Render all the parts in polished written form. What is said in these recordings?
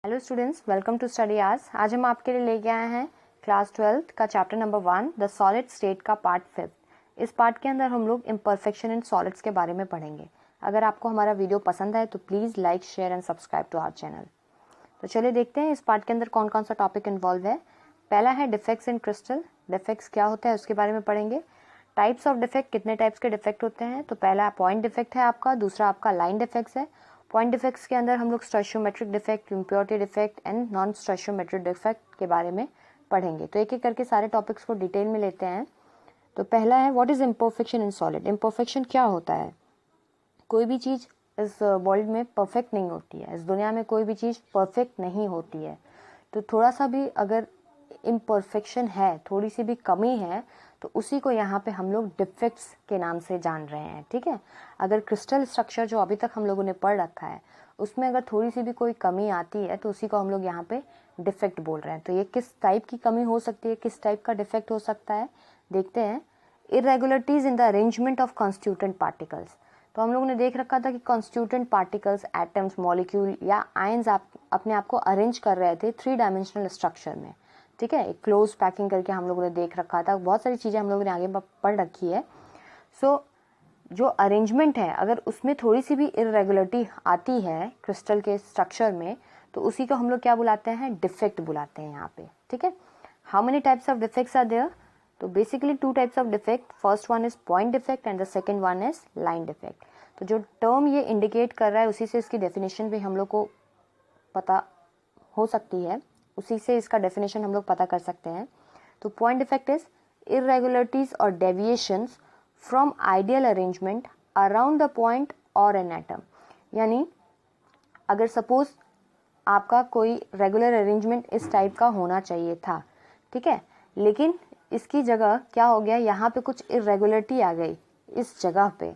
Hello students, welcome to Study Hours. आज हम आपके लिए लेके आए हैं क्लास 12 का chapter number 1 the solid state का पार्ट 5। इस पार्ट के अंदर हम लोग इम्परफेक्शन इन सॉलिड्स के बारे में पढ़ेंगे। अगर आपको हमारा वीडियो पसंद आए तो please like, share and subscribe to our channel. तो चलिए देखते हैं इस पार्ट के अंदर कौन कौन सा टॉपिक इन्वॉल्व है। पहला है डिफेक्ट्स इन क्रिस्टल। डिफेक्ट्स क्या होता है उसके बारे में पढ़ेंगे। टाइप्स ऑफ डिफेक्ट, कितने टाइप्स के डिफेक्ट होते हैं। तो पहला पॉइंट डिफेक्ट है आपका, दूसरा आपका लाइन डिफेक्ट्स है। पॉइंट डिफेक्ट्स के अंदर हम लोग स्टोइशियोमेट्रिक defect, impurity defect and non स्टोइशियोमेट्रिक defect के बारे में पढ़ेंगे। तो एक एक करके सारे टॉपिक्स को डिटेल में लेते हैं। तो पहला है what is imperfection in solid. Imperfection क्या होता है। कोई भी चीज़ इस वर्ल्ड में परफेक्ट नहीं होती है। इस दुनिया में कोई भी चीज़ परफेक्ट नहीं होती है। तो थोड़ा सा भी अगर इम्परफेक्शन है, थोड़ी सी भी कमी है, तो उसी को यहाँ पे हम लोग डिफेक्ट्स के नाम से जान रहे हैं। ठीक है। अगर क्रिस्टल स्ट्रक्चर जो अभी तक हम लोगों ने पढ़ रखा है उसमें अगर थोड़ी सी भी कोई कमी आती है तो उसी को हम लोग यहाँ पे डिफेक्ट बोल रहे हैं। तो ये किस टाइप की कमी हो सकती है, किस टाइप का डिफेक्ट हो सकता है, देखते हैं। Irregularities in the arrangement of constituent particles. तो हम लोगों ने देख रखा था कि कॉन्स्टिट्यूटेंट पार्टिकल्स, एटम्स, मॉलिक्यूल या आयंस अपने आप को अरेंज कर रहे थे 3 डायमेंशनल स्ट्रक्चर में। ठीक है, एक क्लोज पैकिंग करके हम लोगों ने देख रखा था। बहुत सारी चीज़ें हम लोगों ने आगे पढ़ रखी है। सो जो अरेंजमेंट है अगर उसमें थोड़ी सी भी इरेगुलरिटी आती है क्रिस्टल के स्ट्रक्चर में तो उसी को हम लोग क्या बुलाते हैं, डिफेक्ट बुलाते हैं यहाँ पे। ठीक है। How many types of defects are there. तो basically 2 types of defect. First one is point defect and the second one is line defect. तो जो टर्म ये इंडिकेट कर रहा है उसी से इसकी डेफिनेशन भी हम लोग को पता हो सकती है, उसी से इसका डेफिनेशन हम लोग पता कर सकते हैं। तो पॉइंट डिफेक्ट इज इरेगुलरिटीज और deviations from ideal arrangement around the point और एन एटम। यानी अगर सपोज आपका कोई रेगुलर अरेंजमेंट इस टाइप का होना चाहिए था, ठीक है, लेकिन इसकी जगह क्या हो गया, यहाँ पे कुछ इरेगुलरिटी आ गई इस जगह पे,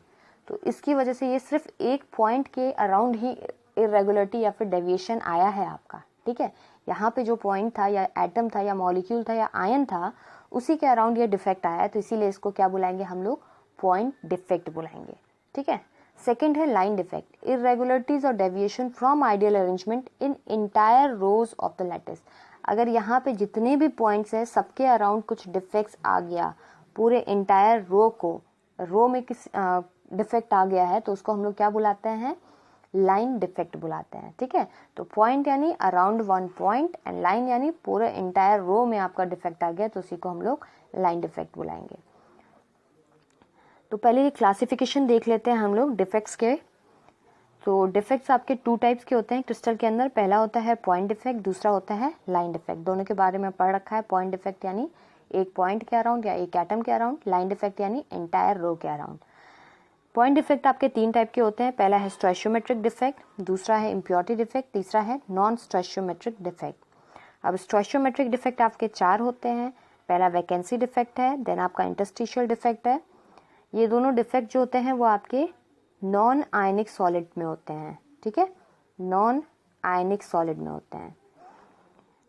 तो इसकी वजह से ये सिर्फ एक पॉइंट के अराउंड ही इरेगुलरिटी या फिर डेविएशन आया है आपका। ठीक है, यहाँ पे जो पॉइंट था या एटम था या मॉलिक्यूल था या आयन था उसी के अराउंड ये डिफेक्ट आया है, तो इसीलिए इसको क्या बुलाएंगे हम लोग, पॉइंट डिफेक्ट बुलाएंगे। ठीक है। सेकेंड है लाइन डिफेक्ट, इरेगुलरिटीज और deviation from ideal arrangement in entire rose of the lattice. अगर यहाँ पे जितने भी पॉइंट्स हैं सबके अराउंड कुछ डिफेक्ट्स आ गया, पूरे इंटायर रो में किस डिफेक्ट आ गया है तो उसको हम लोग क्या बुलाते हैं, लाइन डिफेक्ट बुलाते हैं। ठीक है। तो पॉइंट यानी around one point and line यानी पूरे इंटायर रो में आपका डिफेक्ट आ गया तो उसी को हम लोग लाइन डिफेक्ट बुलाएंगे। तो पहले ये क्लासिफिकेशन देख लेते हैं हम लोग डिफेक्ट्स के। तो डिफेक्ट्स आपके 2 टाइप्स के होते हैं क्रिस्टल के अंदर। पहला होता है पॉइंट डिफेक्ट, दूसरा होता है लाइन डिफेक्ट। दोनों के बारे में पढ़ रखा है। पॉइंट डिफेक्ट यानी एक पॉइंट के अराउंड या एक एटम के अराउंड, लाइन डिफेक्ट यानी एंटायर रो के अराउंड। पॉइंट डिफेक्ट आपके 3 टाइप के होते हैं। पहला है स्टोइशियोमेट्रिक डिफेक्ट, दूसरा है इम्प्योरिटी डिफेक्ट, तीसरा है नॉन स्टोइशियोमेट्रिक डिफेक्ट। अब स्टोइशियोमेट्रिक डिफेक्ट आपके 4 होते हैं। पहला वैकेंसी डिफेक्ट है, देन आपका इंटरस्टिशियल डिफेक्ट है। ये दोनों डिफेक्ट जो होते हैं वो आपके नॉन आयनिक सॉलिड में होते हैं। ठीक है, नॉन आयनिक सॉलिड में होते हैं।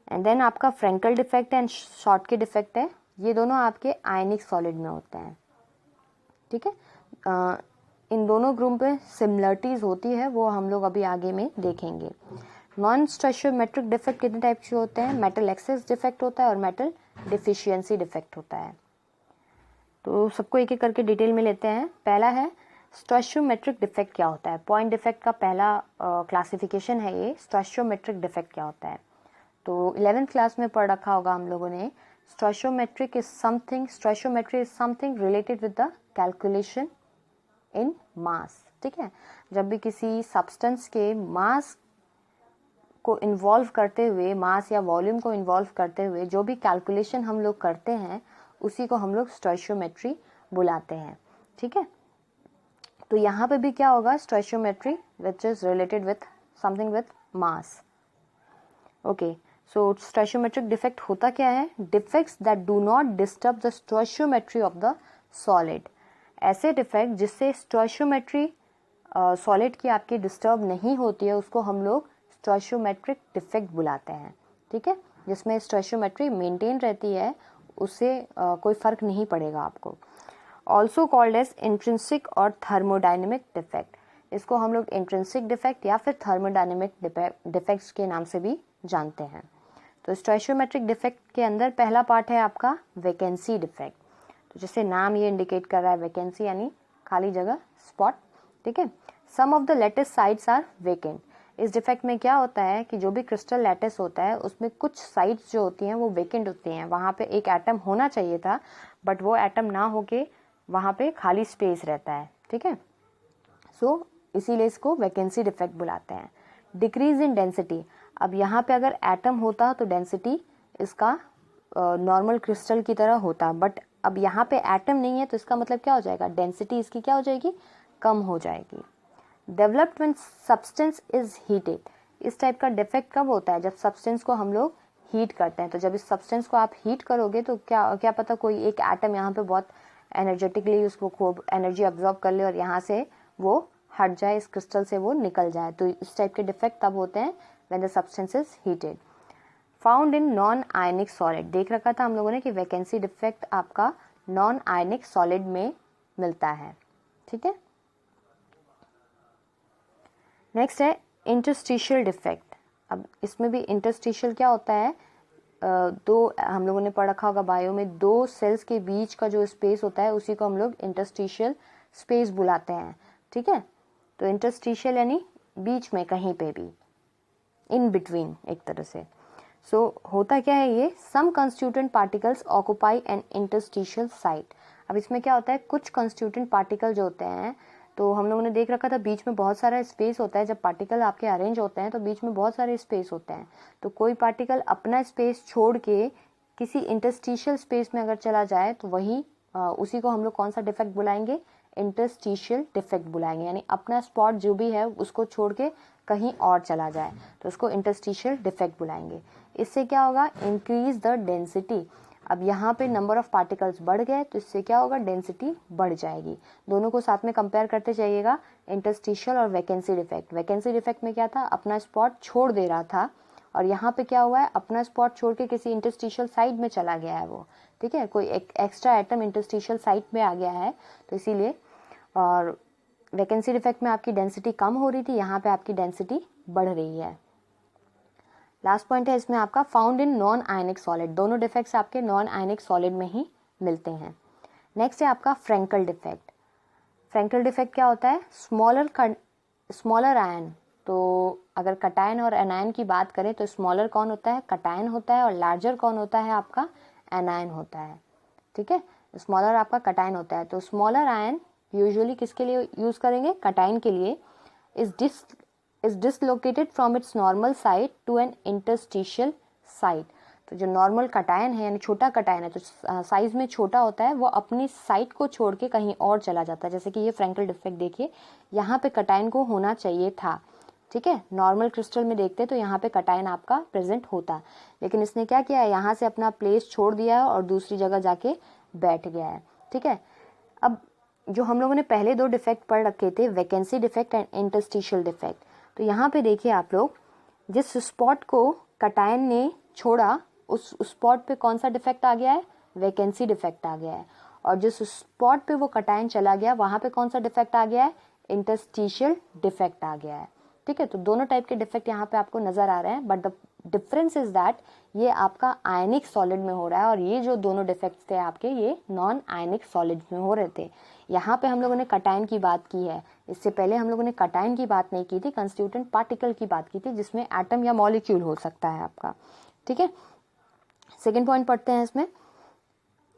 एंड देन आपका Frenkel defect and Schottky defect है, ये दोनों आपके आयनिक सॉलिड में होते हैं। ठीक है। इन दोनों ग्रुप में सिमिलरिटीज होती है, वो हम लोग अभी आगे में देखेंगे। नॉन स्टोइशियोमेट्रिक डिफेक्ट कितने टाइप के होते हैं, मेटल एक्सेस डिफेक्ट होता है और मेटल डिफिशियंसी डिफेक्ट होता है। तो सबको एक एक करके डिटेल में लेते हैं। पहला है स्टोइशियोमेट्रिक डिफेक्ट क्या होता है। पॉइंट डिफेक्ट का पहला क्लासिफिकेशन है ये, स्टोइशियोमेट्रिक डिफेक्ट क्या होता है। तो 11th क्लास में पढ़ रखा होगा हम लोगों ने, stoichiometry is something related with the calculation in mass. ठीक है, जब भी किसी सब्सटेंस के मास को इन्वॉल्व करते हुए, मास या वॉल्यूम को इन्वॉल्व करते हुए जो भी कैलकुलेशन हम लोग करते हैं उसी को हम लोग स्टोइशियोमेट्री बुलाते हैं। ठीक है। तो यहाँ पे भी क्या होगा, stoichiometry which is related with something with mass. Okay, so stoichiometric defect होता क्या है, defects that do not disturb the stoichiometry of the solid. ऐसे डिफेक्ट जिससे स्टोइशियोमेट्री सॉलिड की आपकी डिस्टर्ब नहीं होती है उसको हम लोग स्टोइशियोमेट्रिक डिफेक्ट बुलाते हैं। ठीक है, जिसमें स्टोइशियोमेट्री मेंटेन रहती है, उससे कोई फर्क नहीं पड़ेगा आपको। ऑल्सो कॉल्ड एज इंट्रिंसिक और थर्मोडाइनमिक डिफेक्ट। इसको हम लोग इंट्रिंसिक डिफेक्ट या फिर थर्मोडायनेमिक डिफेक्ट्स के नाम से भी जानते हैं। तो स्टोइशियोमेट्रिक डिफेक्ट के अंदर पहला पार्ट है आपका वैकेंसी डिफेक्ट। तो जैसे नाम ये इंडिकेट कर रहा है, वैकेंसी यानी खाली जगह, स्पॉट, ठीक है। Some of the lattice sites are vacant. इस डिफेक्ट में क्या होता है कि जो भी क्रिस्टल लैटिस होता है उसमें कुछ साइड्स जो होती हैं वो वेकेंट होती हैं, वहाँ पे एक एटम होना चाहिए था बट वो एटम ना होके वहाँ पे खाली स्पेस रहता है, ठीक है। सो इसीलिए इसको वैकेंसी डिफेक्ट बुलाते हैं। डिक्रीज इन डेंसिटी, अब यहाँ पे अगर एटम होता तो डेंसिटी इसका नॉर्मल क्रिस्टल की तरह होता, बट अब यहाँ पे एटम नहीं है तो इसका मतलब क्या हो जाएगा, डेंसिटी इसकी क्या हो जाएगी, कम हो जाएगी। Developed when substance is heated, इस टाइप का डिफेक्ट कब होता है, जब सब्सटेंस को हम लोग हीट करते हैं। तो जब इस सब्सटेंस को आप हीट करोगे तो क्या पता कोई एक एटम यहाँ पे बहुत एनर्जेटिकली उसको खूब एनर्जी अब्जॉर्ब कर ले और यहाँ से वो हट जाए, इस क्रिस्टल से वो निकल जाए। तो इस टाइप के डिफेक्ट तब होते हैं when the substance is heated. Found in non ionic solid, देख रखा था हम लोगों ने कि वैकेंसी डिफेक्ट आपका नॉन आयनिक सॉलिड में मिलता है, ठीक है। नेक्स्ट है इंटरस्टिशियल डिफेक्ट। अब इसमें भी इंटरस्टिशियल क्या होता है, दो, हम लोगों ने पढ़ रखा होगा बायो में, दो सेल्स के बीच का जो स्पेस होता है उसी को हम लोग इंटरस्टिशियल स्पेस बुलाते हैं, ठीक है। तो इंटरस्टिशियल यानी बीच में कहीं पे भी, इन बिटवीन एक तरह से। सो होता क्या है ये, some constituent particles occupy an interstitial site. अब इसमें क्या होता है, कुछ कंस्टिट्यूटेंट पार्टिकल जो होते हैं, तो हम लोगों ने देख रखा था बीच में बहुत सारा स्पेस होता है, जब पार्टिकल आपके अरेंज होते हैं तो बीच में बहुत सारे स्पेस होते हैं। तो कोई पार्टिकल अपना स्पेस छोड़ के किसी इंटरस्टिशियल स्पेस में अगर चला जाए तो वही उसी को हम लोग कौन सा डिफेक्ट बुलाएंगे, इंटरस्टिशियल डिफेक्ट बुलाएंगे। यानी अपना स्पॉट जो भी है उसको छोड़ के कहीं और चला जाए तो उसको इंटरस्टिशियल डिफेक्ट बुलाएंगे। इससे क्या होगा, इंक्रीज द डेंसिटी। अब यहाँ पे नंबर ऑफ पार्टिकल्स बढ़ गए तो इससे क्या होगा, डेंसिटी बढ़ जाएगी। दोनों को साथ में कंपेयर करते जाइएगा, इंटरस्टिशियल और वैकेंसी डिफेक्ट। वैकेंसी डिफेक्ट में क्या था, अपना स्पॉट छोड़ दे रहा था, और यहाँ पे क्या हुआ है, अपना स्पॉट छोड़ के किसी इंटरस्टिशियल साइड में चला गया है वो, ठीक है, कोई एक एक्स्ट्रा एटम इंटरस्टिशियल साइड में आ गया है, तो इसीलिए। और वैकेंसी डिफेक्ट में आपकी डेंसिटी कम हो रही थी, यहाँ पे आपकी डेंसिटी बढ़ रही है। लास्ट पॉइंट है इसमें आपका found in non ionic solid. दोनों डिफेक्ट्स आपके नॉन आयनिक सॉलिड में ही मिलते हैं। नेक्स्ट है आपका फ्रेंकल डिफेक्ट। फ्रेंकल डिफेक्ट क्या होता है, स्मॉलर आयन। तो अगर कटायन और एनायन की बात करें तो स्मॉलर कौन होता है, कटायन होता है, और लार्जर कौन होता है, आपका एनायन होता है, ठीक है। स्मॉलर आपका कटायन होता है। तो स्मॉलर आयन यूजुअली किसके लिए यूज करेंगे, कटायन के लिए। is dislocated from its normal site to an interstitial site। तो जो नॉर्मल कटायन है यानी छोटा कटायन है, तो साइज में छोटा होता है, वो अपनी साइट को छोड़ के कहीं और चला जाता है। जैसे कि ये फ्रेंकल डिफेक्ट देखिए, यहाँ पे कटायन को होना चाहिए था, ठीक है। नॉर्मल क्रिस्टल में देखते तो यहाँ पे कटायन आपका प्रेजेंट होता, लेकिन इसने क्या किया है, यहाँ से अपना प्लेस छोड़ दिया है और दूसरी जगह जाके बैठ गया है, ठीक है। अब जो हम लोगों ने पहले दो डिफेक्ट पढ़ रखे थे, vacancy defect and interstitial defect, तो यहाँ पे देखिए आप लोग, जिस स्पॉट को कटायन ने छोड़ा उस स्पॉट पे कौन सा डिफेक्ट आ गया है, वैकेंसी डिफेक्ट आ गया है। और जिस स्पॉट पे वो कटायन चला गया वहां पे कौन सा डिफेक्ट आ गया है, इंटरस्टिशियल डिफेक्ट आ गया है, ठीक है। तो दोनों टाइप के डिफेक्ट यहाँ पे आपको नजर आ रहे हैं, but the difference is that ये आपका आयनिक सॉलिड में हो रहा है, और ये जो दोनों डिफेक्ट्स थे आपके, ये नॉन आयनिक सॉलिड में हो रहे थे। यहाँ पे हम लोगों ने कटायन की बात की है, इससे पहले हम लोगों ने कटायन की बात नहीं की थी, कंस्टिट्यूटेंट पार्टिकल की बात की थी, जिसमें एटम या मॉलिक्यूल हो सकता है आपका, ठीक है। सेकेंड पॉइंट पढ़ते हैं इसमें,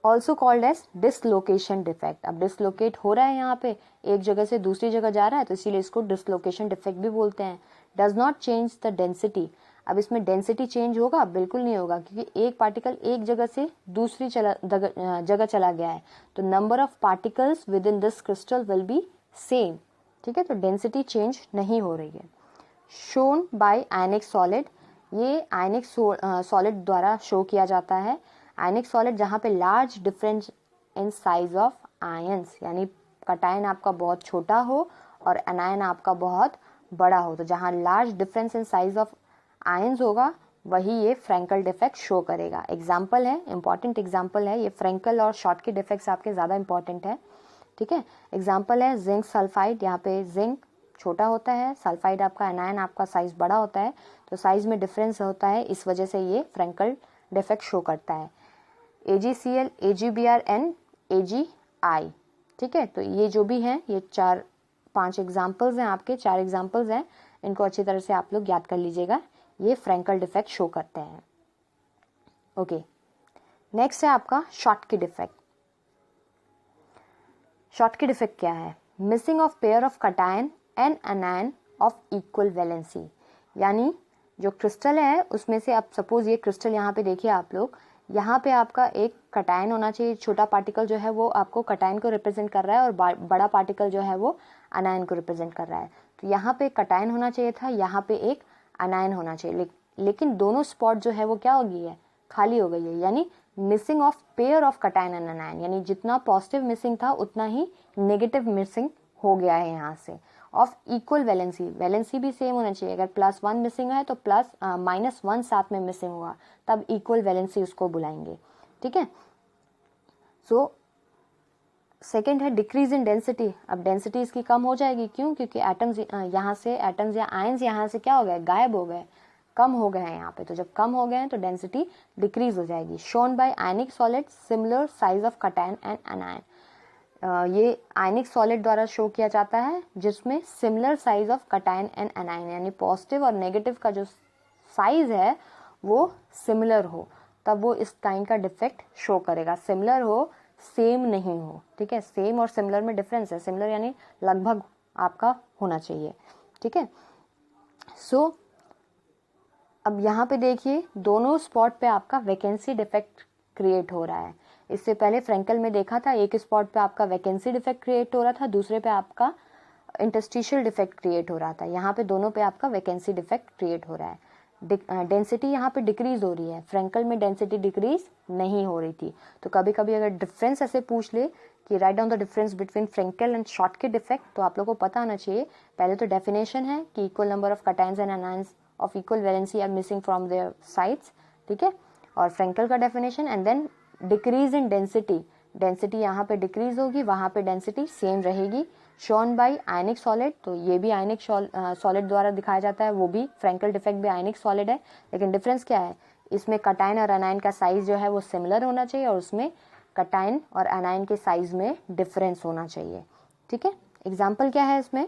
also called as dislocation defect. अब डिसलोकेट हो रहा है, यहाँ पे एक जगह से दूसरी जगह जा रहा है, तो इसीलिए इसको डिसलोकेशन डिफेक्ट भी बोलते हैं। Does not change the density. अब इसमें डेंसिटी चेंज होगा, बिल्कुल नहीं होगा, क्योंकि एक पार्टिकल एक जगह से दूसरी जगह चला गया है, तो number of particles with in this crystal will be same, ठीक है। तो डेंसिटी चेंज नहीं हो रही है। शोन बाय आयनिक सॉलिड, ये आयनिक सॉलिड द्वारा शो किया जाता है। आयनिक सॉलिड जहाँ पे large difference in size of ions, यानी कटायन आपका बहुत छोटा हो और एनायन आपका बहुत बड़ा हो, तो जहाँ large difference in size of ions होगा वही ये फ्रेंकल डिफेक्ट शो करेगा। एग्जाम्पल है, इंपॉर्टेंट एग्जाम्पल है ये, फ्रेंकल और शॉर्ट के डिफेक्ट्स आपके ज़्यादा इंपॉर्टेंट है, ठीक है। एग्जाम्पल है जिंक सल्फाइड, यहाँ पे जिंक छोटा होता है, सल्फाइड आपका एनायन आपका साइज बड़ा होता है, तो साइज में डिफरेंस होता है, इस वजह से ये फ्रेंकल डिफेक्ट शो करता है। AgCl, AgBr एंड AgI, ठीक है। तो ये जो भी हैं, ये 4-5 एग्जाम्पल्स हैं आपके, 4 एग्जाम्पल्स हैं, इनको अच्छी तरह से आप लोग याद कर लीजिएगा, ये फ्रेंकल डिफेक्ट शो करते हैं। ओके, नेक्स्ट है आपका शॉटकी डिफेक्ट। शॉटकी डिफेक्ट क्या है? Missing of pair of cation and anion of equal valency, यानी जो क्रिस्टल है उसमें से, अब सपोज ये क्रिस्टल यहाँ पे देखिए आप लोग, यहाँ पे आपका एक कटायन होना चाहिए, छोटा पार्टिकल जो है वो आपको कटायन को रिप्रेजेंट कर रहा है और बड़ा पार्टिकल जो है वो अनायन को रिप्रेजेंट कर रहा है। तो यहाँ पे कटायन होना चाहिए था, यहाँ पे एक अनायन होना चाहिए, लेकिन दोनों स्पॉट जो है वो क्या हो गई है, खाली हो गई है, यानी missing of pair of cation and अनायन, यानी जितना पॉजिटिव मिसिंग था उतना ही नेगेटिव मिसिंग हो गया है यहाँ से। ऑफ इक्वल वैलेंसी, वैलेंसी भी सेम होना चाहिए, अगर +1 मिसिंग है तो -1 साथ में मिसिंग हुआ, तब इक्वल वैलेंसी उसको बुलाएंगे, ठीक है। सो सेकेंड है डिक्रीज इन डेंसिटी। अब डेंसिटी इसकी कम हो जाएगी, क्यों? क्योंकि एटम्स यहाँ से, एटम्स या आयंस यहाँ से क्या हो गए, गायब हो गए, कम हो गए हैं यहाँ पे। तो जब कम हो गए हैं तो डेंसिटी डिक्रीज हो जाएगी। Shown by ionic solid similar size of cation and अनायन, ये आयनिक सॉलिड द्वारा शो किया जाता है जिसमें similar size of cation and अनायन, यानी पॉजिटिव और नेगेटिव का जो साइज है वो सिमिलर हो, तब वो इस काइंड का डिफेक्ट शो करेगा। सिमिलर हो, सेम नहीं हो, ठीक है। सेम और सिमिलर में डिफरेंस है, सिमिलर यानी लगभग आपका होना चाहिए, ठीक है। सो अब यहाँ पे देखिए, दोनों स्पॉट पे आपका वैकेंसी डिफेक्ट क्रिएट हो रहा है। इससे पहले फ्रेंकल में देखा था, एक स्पॉट पे आपका वैकेंसी डिफेक्ट क्रिएट हो रहा था, दूसरे पे आपका इंटरस्टिशियल डिफेक्ट क्रिएट हो रहा था। यहाँ पे दोनों पे आपका वैकेंसी डिफेक्ट क्रिएट हो रहा है। डेंसिटी यहाँ पे डिक्रीज हो रही है, फ्रेंकल में डेंसिटी डिक्रीज नहीं हो रही थी। तो कभी कभी अगर डिफरेंस ऐसे पूछ ले कि write down the difference between Frenkel and Schottky defect, तो आप लोगों को पता होना चाहिए, पहले तो डेफिनेशन है कि equal number of cations and anions of equal valency are missing from their sides, ठीक है। और फ्रेंकल का definition, and then decrease in density, density यहाँ पे डिक्रीज होगी, वहाँ पे डेंसिटी सेम रहेगी। शोन बाय आयनिक सॉलिड, तो ये भी आयनिक सॉलिड द्वारा दिखाया जाता है, वो भी फ्रेंकल डिफेक्ट भी आयनिक सॉलिड है, लेकिन डिफरेंस क्या है, इसमें कटायन और अनायन का साइज जो है वो सिमिलर होना चाहिए और उसमें कटायन और अनायन के साइज में डिफरेंस होना चाहिए, ठीक है। एग्जाम्पल क्या है इसमें,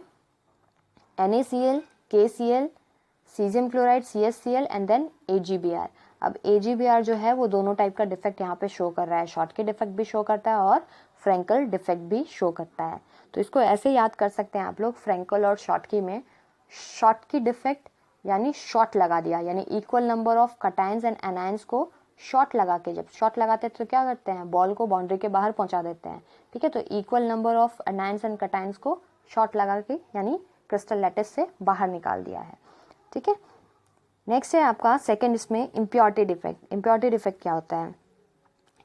NaCl, KCl, caesium chloride CaCl and then AgBr। अब AgBr जो है वो दोनों टाइप का डिफेक्ट यहाँ पे शो कर रहा है, शॉटकी डिफेक्ट भी शो करता है और फ्रेंकल डिफेक्ट भी शो करता है। तो इसको ऐसे याद कर सकते हैं आप लोग, फ्रेंकल और शॉटकी में शॉटकी डिफेक्ट यानी शॉट लगा दिया, यानी equal number of cations and anions को शॉट लगा के, जब शॉट लगाते हैं तो क्या करते हैं, बॉल को बाउंड्री के बाहर पहुंचा देते हैं, ठीक है। तो equal number of anions and cations को शॉट लगा के यानी क्रिस्टल लैटिस से बाहर निकाल दिया है, ठीक है। नेक्स्ट है आपका सेकंड, इसमें इम्प्योरिटी डिफेक्ट। इम्प्योरिटी डिफेक्ट क्या होता है,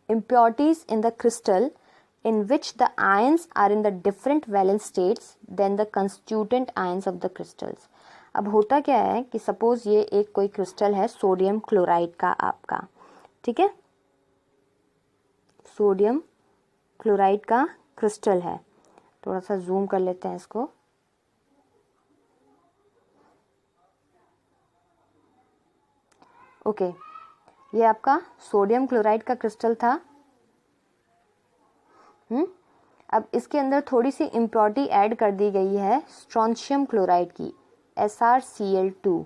impurities in the crystal in which the ions are in the different valence states than the constituent ions of the crystals। अब होता क्या है कि सपोज ये एक कोई क्रिस्टल है सोडियम क्लोराइड का आपका, ठीक है, सोडियम क्लोराइड का क्रिस्टल है, थोड़ा सा जूम कर लेते हैं इसको। ओके, ये आपका सोडियम क्लोराइड का क्रिस्टल था। अब इसके अंदर थोड़ी सी इम्प्योरिटी ऐड कर दी गई है स्ट्रोंशियम क्लोराइड की, SrCl2,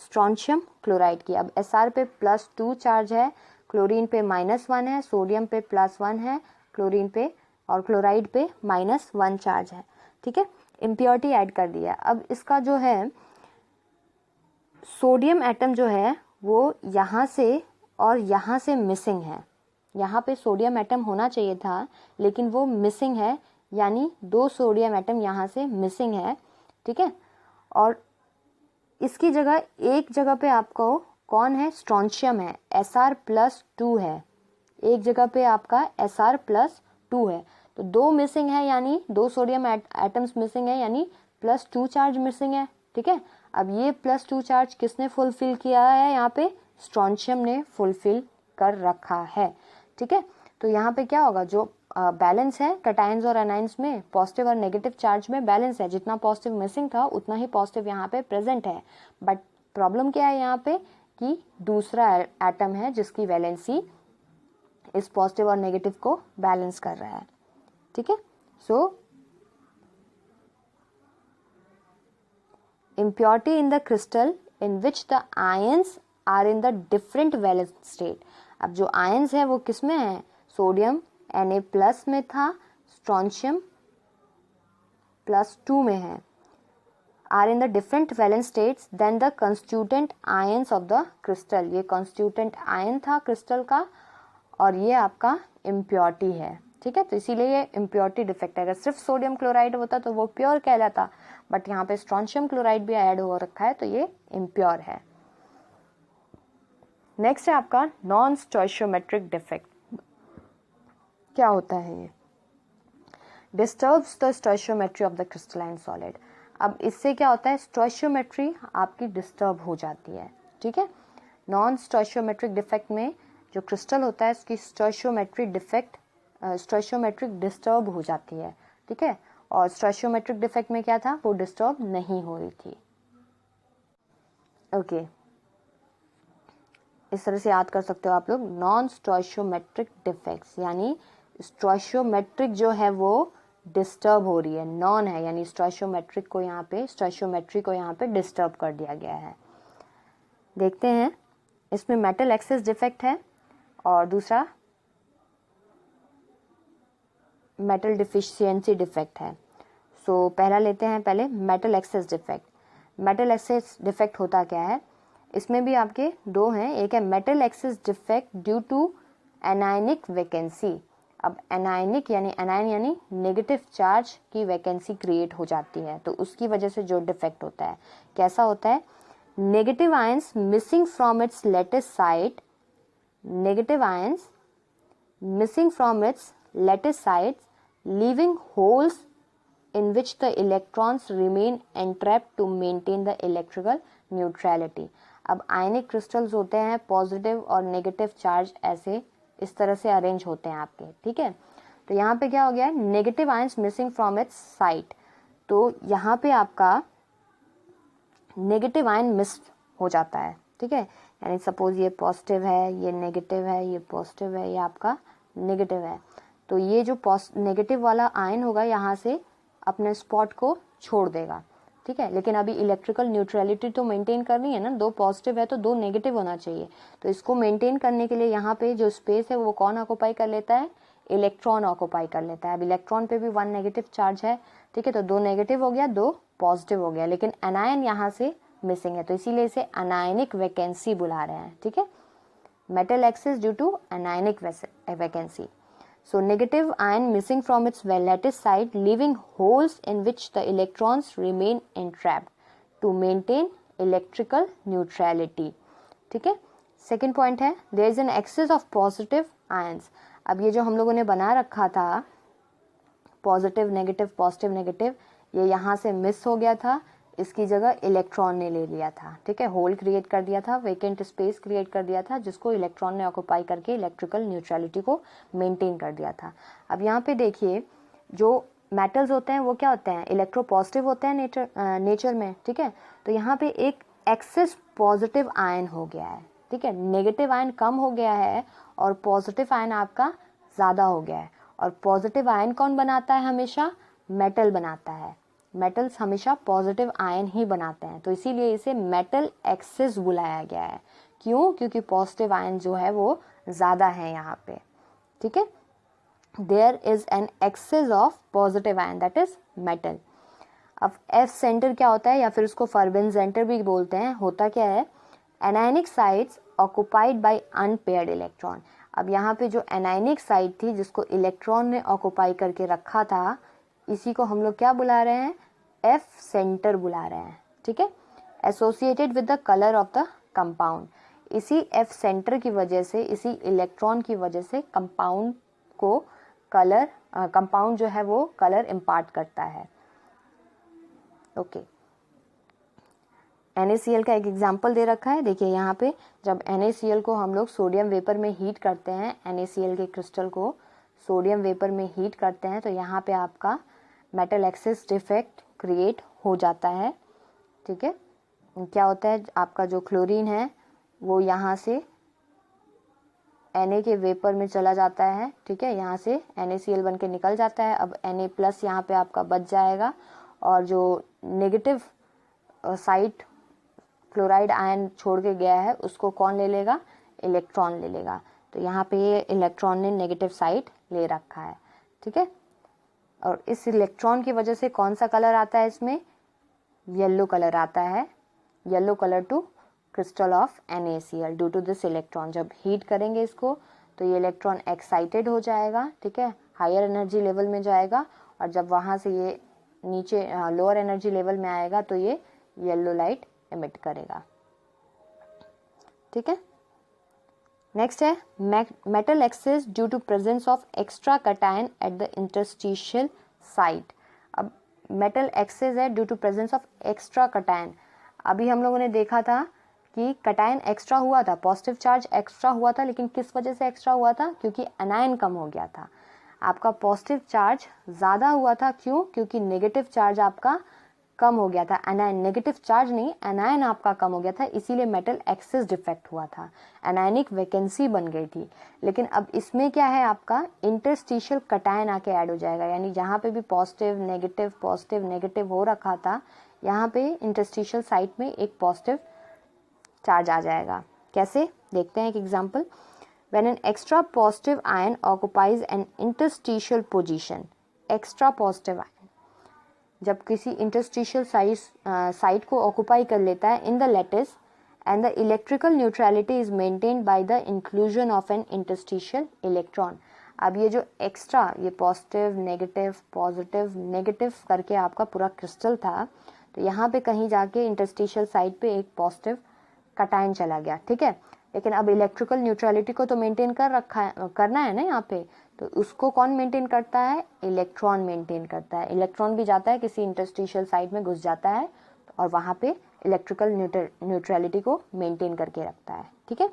स्ट्रोंशियम क्लोराइड की। अब Sr पे +2 चार्ज है, क्लोरीन पे -1 है, सोडियम पे +1 है, क्लोरीन पे और क्लोराइड पे -1 चार्ज है, ठीक है। इम्प्योरिटी ऐड कर दिया। अब इसका जो है सोडियम एटम जो है वो यहाँ से और यहाँ से मिसिंग है, यहाँ पे सोडियम एटम होना चाहिए था लेकिन वो मिसिंग है, यानी 2 सोडियम एटम यहाँ से मिसिंग है, ठीक है। और इसकी जगह एक जगह पे आपको कौन है, स्ट्रोंशियम है, Sr+2 है, एक जगह पे आपका Sr+2 है, तो 2 मिसिंग है, यानी 2 सोडियम एटम्स मिसिंग है, यानी +2 चार्ज मिसिंग है, ठीक है। अब ये +2 चार्ज किसने फुलफिल किया है, यहाँ पे स्ट्रोंशियम ने फुलफिल कर रखा है, ठीक है। तो यहाँ पे क्या होगा, जो बैलेंस है कैटायंस और एनायंस में, पॉजिटिव और नेगेटिव चार्ज में बैलेंस है, जितना पॉजिटिव मिसिंग था उतना ही पॉजिटिव यहाँ पे प्रेजेंट है। बट प्रॉब्लम क्या है यहाँ पे कि दूसरा एटम है जिसकी वैलेंसी इस पॉजिटिव और नेगेटिव को बैलेंस कर रहा है। ठीक है, सो impurity in the crystal in which the ions are in the different valence state। अब जो आयंस है वो किस में है, सोडियम Na+ में था, स्ट्रोंशियम +2 में है, are in the different valence states than the constituent ions of the crystal। ये constituent ion था क्रिस्टल का और ये आपका impurity है। ठीक है, तो इसीलिए ये impurity डिफेक्ट है। अगर सिर्फ सोडियम क्लोराइड होता तो वो प्योर कहलाता, बट यहाँ पे स्ट्रोंशियम क्लोराइड भी ऐड हो रखा है तो ये इम्प्योर है। नेक्स्ट है आपका नॉन स्टोइशियोमेट्रिक डिफेक्ट। क्या होता है ये, disturbs the stoichiometry of the crystalline solid. अब इससे क्या होता है, स्टोइशियोमेट्री आपकी डिस्टर्ब हो जाती है। ठीक है, नॉन स्टोइशियोमेट्रिक डिफेक्ट में जो क्रिस्टल होता है उसकी स्टोइशियोमेट्रिक डिस्टर्ब हो जाती है। ठीक है, और स्टोइशियोमेट्रिक डिफेक्ट में क्या था, वो डिस्टर्ब नहीं हो रही थी। ओके, इस तरह से याद कर सकते हो आप लोग, नॉन स्टोइशियोमेट्रिक डिफेक्ट्स यानी स्टोइशियोमेट्रिक जो है वो डिस्टर्ब हो रही है, नॉन है यानी स्टोइशियोमेट्री को यहाँ पे डिस्टर्ब कर दिया गया है। देखते हैं, इसमें मेटल एक्सेस डिफेक्ट है और दूसरा मेटल डिफिशियंसी डिफेक्ट है। सो पहला लेते हैं पहले metal excess defect. Metal excess defect होता क्या है, इसमें भी आपके दो हैं, एक है metal excess defect due to anionic vacancy. अब एनायनिक यानी एनायन यानी नेगेटिव चार्ज की वैकेंसी क्रिएट हो जाती है, तो उसकी वजह से जो डिफेक्ट होता है कैसा होता है, negative ions missing from its lattice side, negative ions missing from its lattice sides leaving holes in which the electrons remain entrapped to maintain the electrical neutrality। अब आयनिक क्रिस्टल्स होते हैं, पॉजिटिव और नेगेटिव चार्ज ऐसे इस तरह से arrange होते हैं आपके। ठीक है, तो यहाँ पे क्या हो गया है, negative ions missing from it's site, तो यहाँ पे आपका नेगेटिव आयन मिस हो जाता है। ठीक है, यानी सपोज ये पॉजिटिव है, ये नेगेटिव है, ये पॉजिटिव है, ये आपका नेगेटिव है, तो ये जो नेगेटिव वाला आयन होगा यहाँ से अपने स्पॉट को छोड़ देगा। ठीक है, लेकिन अभी इलेक्ट्रिकल न्यूट्रलिटी तो मेंटेन करनी है ना, दो पॉजिटिव है तो दो नेगेटिव होना चाहिए, तो इसको मेंटेन करने के लिए यहाँ पे जो स्पेस है वो कौन ऑक्युपाई कर लेता है, इलेक्ट्रॉन ऑक्युपाई कर लेता है। अब इलेक्ट्रॉन पे भी 1 नेगेटिव चार्ज है। ठीक है, तो 2 नेगेटिव हो गया, 2 पॉजिटिव हो गया, लेकिन एनायन यहाँ से मिसिंग है, तो इसीलिए इसे अनायनिक वैकेंसी बुला रहे हैं। ठीक है, metal excess due to anionic vacancy. So negative ion missing from its lattice side, leaving holes in which the electrons remain entrapped to maintain electrical neutrality। ठीक है, सेकेंड पॉइंट है there is an excess of positive ions। अब ये जो हम लोगों ने बना रखा था पॉजिटिव नेगेटिव, ये यहाँ से मिस हो गया था, इसकी जगह इलेक्ट्रॉन ने ले लिया था। ठीक है, होल क्रिएट कर दिया था, वेकेंट स्पेस क्रिएट कर दिया था, जिसको इलेक्ट्रॉन ने ऑक्युपाई करके इलेक्ट्रिकल न्यूट्रलिटी को मेंटेन कर दिया था। अब यहाँ पे देखिए, जो मेटल्स होते हैं वो क्या होते हैं, इलेक्ट्रोपॉजिटिव होते हैं नेचर में। ठीक है, तो यहाँ पे एक एक्सेस पॉजिटिव आयन हो गया है। ठीक है, नेगेटिव आयन कम हो गया है और पॉजिटिव आयन आपका ज़्यादा हो गया है। और पॉजिटिव आयन कौन बनाता है, हमेशा मेटल बनाता है। मेटल्स हमेशा पॉजिटिव आयन ही बनाते हैं, तो इसीलिए इसे मेटल एक्सेस बुलाया गया है। क्यों, क्योंकि पॉजिटिव आयन जो है वो ज़्यादा है यहाँ पे। ठीक है, there is an excess of positive ion that is metal. अब एफ सेंटर क्या होता है, या फिर उसको फर्बिन सेंटर भी बोलते हैं, होता क्या है, anionic sides occupied by unpaired electron. अब यहाँ पे जो एनायनिक साइड थी जिसको इलेक्ट्रॉन ने ऑक्युपाई करके रखा था, इसी को हम लोग क्या बुला रहे हैं, एफ सेंटर बुला रहे हैं। ठीक है, associated with the colour of the compound. इसी एफ सेंटर की वजह से, इसी इलेक्ट्रॉन की वजह से कंपाउंड को कलर, कंपाउंड जो है वो कलर इम्पार्ट करता है। ओके, NaCl का एक एग्जाम्पल दे रखा है। देखिए यहाँ पे जब NaCl को हम लोग सोडियम वेपर में हीट करते हैं, NaCl के क्रिस्टल को सोडियम वेपर में हीट करते हैं, तो यहाँ पे आपका मेटल एक्सिस डिफेक्ट क्रिएट हो जाता है। ठीक है, क्या होता है, आपका जो क्लोरीन है वो यहाँ से Na के वेपर में चला जाता है। ठीक है, यहाँ से NaCl बन के निकल जाता है। अब Na प्लस यहाँ पे आपका बच जाएगा, और जो नेगेटिव साइड क्लोराइड आयन छोड़ के गया है उसको कौन ले लेगा, इलेक्ट्रॉन ले लेगा। तो यहाँ पे ये इलेक्ट्रॉन ने नेगेटिव साइड ले रखा है। ठीक है, और इस इलेक्ट्रॉन की वजह से कौन सा कलर आता है, इसमें येलो कलर आता है, yellow colour to crystal of NaCl due to this electron. जब हीट करेंगे इसको तो ये इलेक्ट्रॉन एक्साइटेड हो जाएगा। ठीक है, हायर एनर्जी लेवल में जाएगा, और जब वहाँ से ये नीचे लोअर एनर्जी लेवल में आएगा तो ये येलो लाइट एमिट करेगा। ठीक है, नेक्स्ट है metal excess due to presence of extra cation at the interstitial site. अब मेटल एक्सेस है due to presence of extra cation. अभी हम लोगों ने देखा था कि कटायन एक्स्ट्रा हुआ था, पॉजिटिव चार्ज एक्स्ट्रा हुआ था, लेकिन किस वजह से एक्स्ट्रा हुआ था, क्योंकि एनायन कम हो गया था। आपका पॉजिटिव चार्ज ज़्यादा हुआ था, क्यों, क्योंकि नेगेटिव चार्ज आपका कम हो गया था। एनायन, नेगेटिव चार्ज नहीं, एनायन आपका कम हो गया था, इसीलिए मेटल एक्सेस डिफेक्ट हुआ था, एनायनिक वैकेंसी बन गई थी। लेकिन अब इसमें क्या है, आपका इंटरस्टिशियल कटायन आके ऐड हो जाएगा, यानी जहाँ पे भी पॉजिटिव नेगेटिव हो रखा था, यहाँ पे इंटरस्टिशियल साइट में एक पॉजिटिव चार्ज आ जाएगा। कैसे, देखते हैं एक example. When an extra positive ion occupies an interstitial position, extra positive ion जब किसी इंटरस्टिशियल साइट को ऑक्यूपाई कर लेता है in the lattice, and the electrical neutrality is maintained by the inclusion of an interstitial electron. अब ये जो extra, ये पॉजिटिव नेगेटिव करके आपका पूरा क्रिस्टल था, तो यहाँ पे कहीं जाके इंटरस्टिशियल साइट पे एक पॉजिटिव कटायन चला गया। ठीक है, लेकिन अब इलेक्ट्रिकल न्यूट्रलिटी को तो मेंटेन करना है ना यहाँ पे, तो उसको कौन मेंटेन करता है, इलेक्ट्रॉन मेंटेन करता है। इलेक्ट्रॉन भी जाता है किसी इंटरस्टिशियल साइट में घुस जाता है, और वहाँ पे इलेक्ट्रिकल न्यूट्रलिटी को मेंटेन करके रखता है। ठीक है,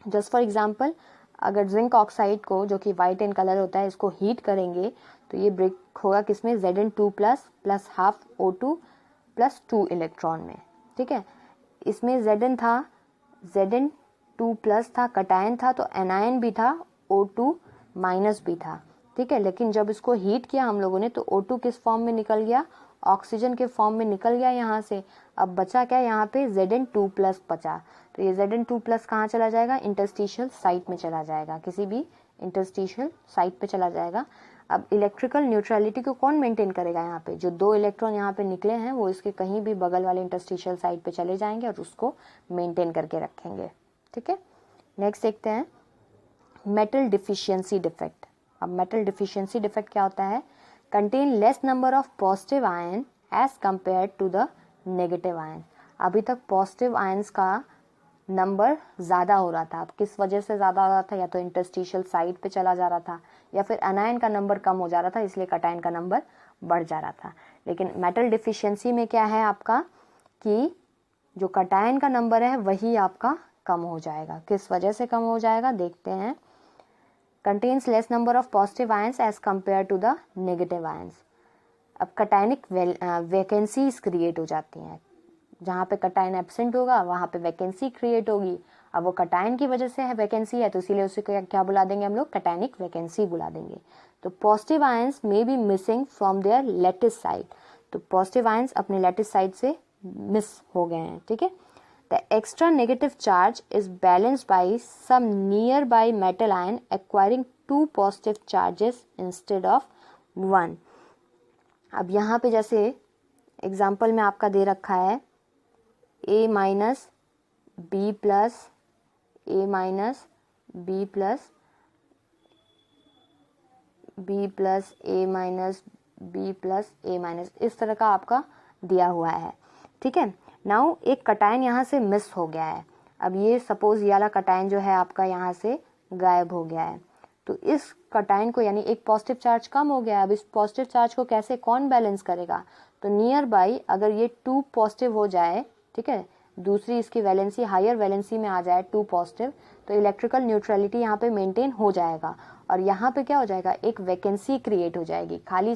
जस्ट फॉर एग्जांपल, अगर जिंक ऑक्साइड को, जो कि वाइट इन कलर होता है, इसको हीट करेंगे तो ये ब्रेक होगा किसमें, Zn2 plus half O2 plus 2 electron में। ठीक है, इसमें Zn था, Zn2 प्लस था, कटायन था, तो एनायन भी था, O2 माइनस भी था। ठीक है, लेकिन जब इसको हीट किया हम लोगों ने तो O2 किस फॉर्म में निकल गया, ऑक्सीजन के फॉर्म में निकल गया यहाँ से। अब बचा क्या, यहाँ पे Zn2 प्लस बचा, तो ये Zn2 प्लस कहाँ चला जाएगा, इंटरस्टिशियल साइट में चला जाएगा, किसी भी इंटरस्टिशियल साइट पे चला जाएगा। अब इलेक्ट्रिकल न्यूट्रलिटी को कौन मेंटेन करेगा, यहाँ पे जो 2 इलेक्ट्रॉन यहाँ पे निकले हैं वो इसके कहीं भी बगल वाले इंटरस्टिशियल साइट पे चले जाएंगे और उसको मेंटेन करके रखेंगे। ठीक है, नेक्स्ट देखते हैं मेटल डिफिशियंसी डिफेक्ट। अब मेटल डिफिशियंसी डिफेक्ट क्या होता है, contain less number of positive ion as compare to the negative ion. अभी तक पॉजिटिव आयंस का नंबर ज़्यादा हो रहा था, अब किस वजह से ज़्यादा हो रहा था, या तो इंटरस्टिशियल साइट पे चला जा रहा था, या फिर एनायन का नंबर कम हो जा रहा था, इसलिए कटायन का नंबर बढ़ जा रहा था। लेकिन मेटल डिफिशियंसी में क्या है आपका, कि जो कटायन का नंबर है वही आपका कम हो जाएगा। किस वजह से कम हो जाएगा, देखते हैं। Contains less number of positive ions as compare to the negative ions. अब कटायनिक वैकेंसीज क्रिएट हो जाती हैं, जहाँ पे कटायन एब्सेंट होगा वहाँ पे वैकेंसी क्रिएट होगी। अब वो कटायन की वजह से है वैकेंसी है, तो इसीलिए उसे क्या बुला देंगे हम लोग, कटायनिक वैकेंसी बुला देंगे। तो positive ions may be missing from their lattice side, तो पॉजिटिव आयंस अपने लैटिस साइड से मिस हो गए हैं। ठीक है, the extra negative charge is balanced by some nearby metal ion acquiring 2 positive charges instead of 1। अब यहाँ पे जैसे एग्जाम्पल में आपका दे रखा है A minus B plus A minus B plus B plus A minus B plus A minus, इस तरह का आपका दिया हुआ है। ठीक है, नाउ एक कटायन यहाँ से मिस हो गया है। अब ये सपोज ये वाला कटायन जो है आपका यहाँ से गायब हो गया है, तो इस कटायन को, यानी एक पॉजिटिव चार्ज कम हो गया है, अब इस पॉजिटिव चार्ज को कैसे कौन बैलेंस करेगा, तो नियर बाई अगर ये 2 पॉजिटिव हो जाए, ठीक है। दूसरी इसकी वैलेंसी हायर वैलेंसी में आ जाए 2 पॉजिटिव, तो इलेक्ट्रिकल न्यूट्रलिटी यहाँ पे मेंटेन हो जाएगा और यहाँ पे क्या हो जाएगा, एक वैकेंसी क्रिएट हो जाएगी, खाली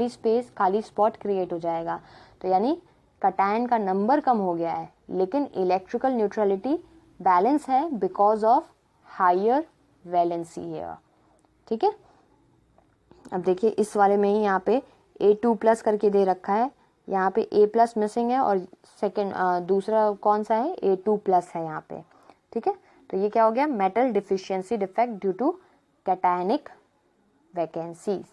स्पेस खाली स्पॉट क्रिएट हो जाएगा। तो यानी कैटायन का नंबर कम हो गया है लेकिन इलेक्ट्रिकल न्यूट्रलिटी बैलेंस है बिकॉज ऑफ हायर वैलेंसी है। ठीक है। अब देखिए इस वाले में ही यहाँ पे A2+ करके दे रखा है, यहाँ पे A+ मिसिंग है और सेकंड दूसरा कौन सा है, A2+ है यहाँ पे। ठीक है। तो ये क्या हो गया, metal deficiency defect due to cationic vacancies.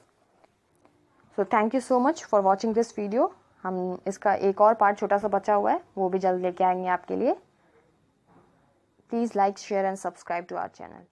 So thank you so much for watching this video. हम इसका एक और पार्ट छोटा सा बचा हुआ है, वो भी जल्द लेके आएंगे आपके लिए। Please like share and subscribe to our channel.